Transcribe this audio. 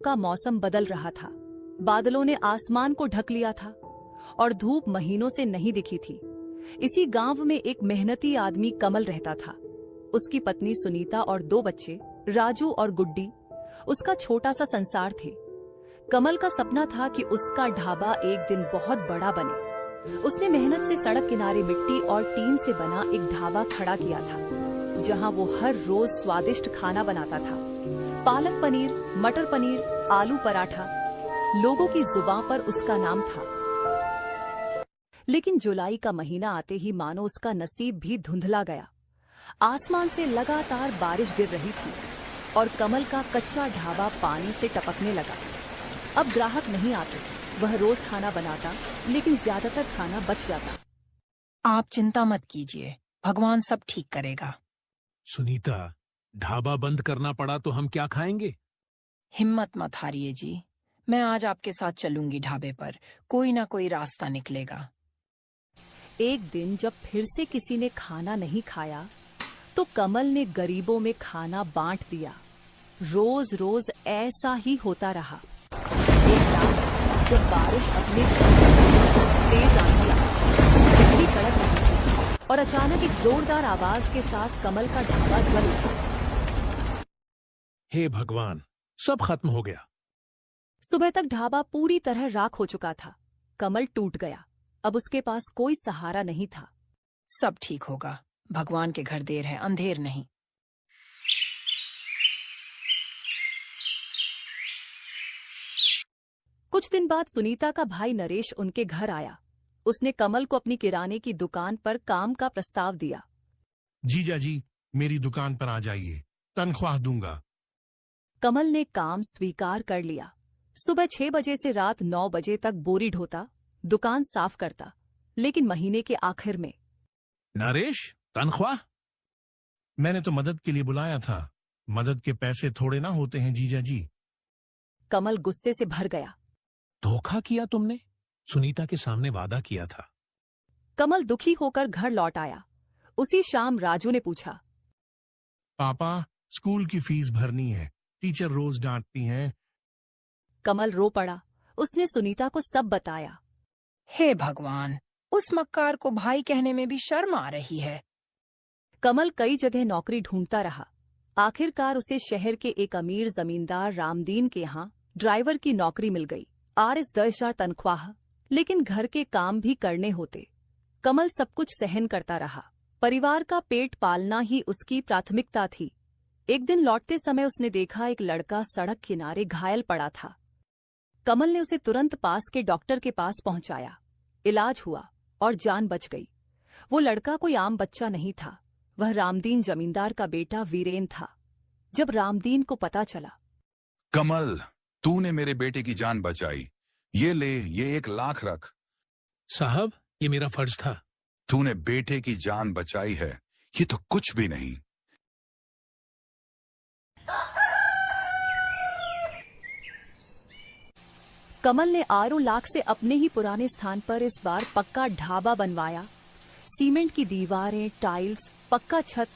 का मौसम बदल रहा था। बादलों ने आसमान को ढक लिया था और धूप महीनों से नहीं दिखी थी। इसी गांव में एक मेहनती आदमी कमल रहता था। उसकी पत्नी सुनीता और 2 बच्चे राजू और गुड्डी उसका छोटा सा संसार थे। कमल का सपना था कि उसका ढाबा एक दिन बहुत बड़ा बने। उसने मेहनत से सड़क किनारे मिट्टी और टीन से बना एक ढाबा खड़ा किया था, जहां वो हर रोज स्वादिष्ट खाना बनाता था। पालक पनीर, मटर पनीर, आलू पराठा, लोगों की जुबान पर उसका नाम था। लेकिन जुलाई का महीना आते ही मानो उसका नसीब भी धुंधला गया। आसमान से लगातार बारिश गिर रही थी और कमल का कच्चा ढाबा पानी से टपकने लगा। अब ग्राहक नहीं आते। वह रोज खाना बनाता, लेकिन ज्यादातर खाना बच जाता। आप चिंता मत कीजिए, भगवान सब ठीक करेगा। सुनीता, ढाबा बंद करना पड़ा तो हम क्या खाएंगे? हिम्मत मत हारिए जी, मैं आज आपके साथ चलूंगी ढाबे पर, कोई ना कोई रास्ता निकलेगा। एक दिन जब फिर से किसी ने खाना नहीं खाया, तो कमल ने गरीबों में खाना बांट दिया। रोज रोज ऐसा ही होता रहा। एक रात जब बारिश अपने तेज आंधी आई, बिजली कड़क रही थी और अचानक एक जोरदार आवाज के साथ कमल का ढाबा जल उठा। हे भगवान, सब खत्म हो गया। सुबह तक ढाबा पूरी तरह राख हो चुका था। कमल टूट गया। अब उसके पास कोई सहारा नहीं था। सब ठीक होगा, भगवान के घर देर है, अंधेर नहीं। कुछ दिन बाद सुनीता का भाई नरेश उनके घर आया। उसने कमल को अपनी किराने की दुकान पर काम का प्रस्ताव दिया। जीजा जी, मेरी दुकान पर आ जाइए, तनख्वाह दूंगा। कमल ने काम स्वीकार कर लिया। सुबह 6 बजे से रात 9 बजे तक बोरी ढोता, दुकान साफ करता। लेकिन महीने के आखिर में, नरेश, तनख्वाह? मैंने तो मदद के लिए बुलाया था, मदद के पैसे थोड़े ना होते हैं जीजा जी। कमल गुस्से से भर गया। धोखा किया तुमने, सुनीता के सामने वादा किया था। कमल दुखी होकर घर लौट आया। उसी शाम राजू ने पूछा, पापा, स्कूल की फीस भरनी है, टीचर रोज डांटती हैं। कमल रो पड़ा। उसने सुनीता को सब बताया। हे भगवान, उस मक्कार को भाई कहने में भी शर्म आ रही है। कमल कई जगह नौकरी ढूंढता रहा। आखिरकार उसे शहर के एक अमीर जमींदार रामदीन के यहाँ ड्राइवर की नौकरी मिल गई। RS 10,000 तनख्वाह, लेकिन घर के काम भी करने होते। कमल सब कुछ सहन करता रहा। परिवार का पेट पालना ही उसकी प्राथमिकता थी। एक दिन लौटते समय उसने देखा एक लड़का सड़क किनारे घायल पड़ा था। कमल ने उसे तुरंत पास के डॉक्टर के पास पहुंचाया। इलाज हुआ और जान बच गई। वो लड़का कोई आम बच्चा नहीं था, वह रामदीन जमींदार का बेटा वीरेन था। जब रामदीन को पता चला, कमल, तूने मेरे बेटे की जान बचाई, ये ले, ये 1 लाख रख। साहब, ये मेरा फर्ज था। तूने बेटे की जान बचाई है, ये तो कुछ भी नहीं। कमल ने 8 लाख से अपने ही पुराने स्थान पर इस बार पक्का ढाबा बनवाया। सीमेंट की दीवारें, टाइल्स, पक्का छत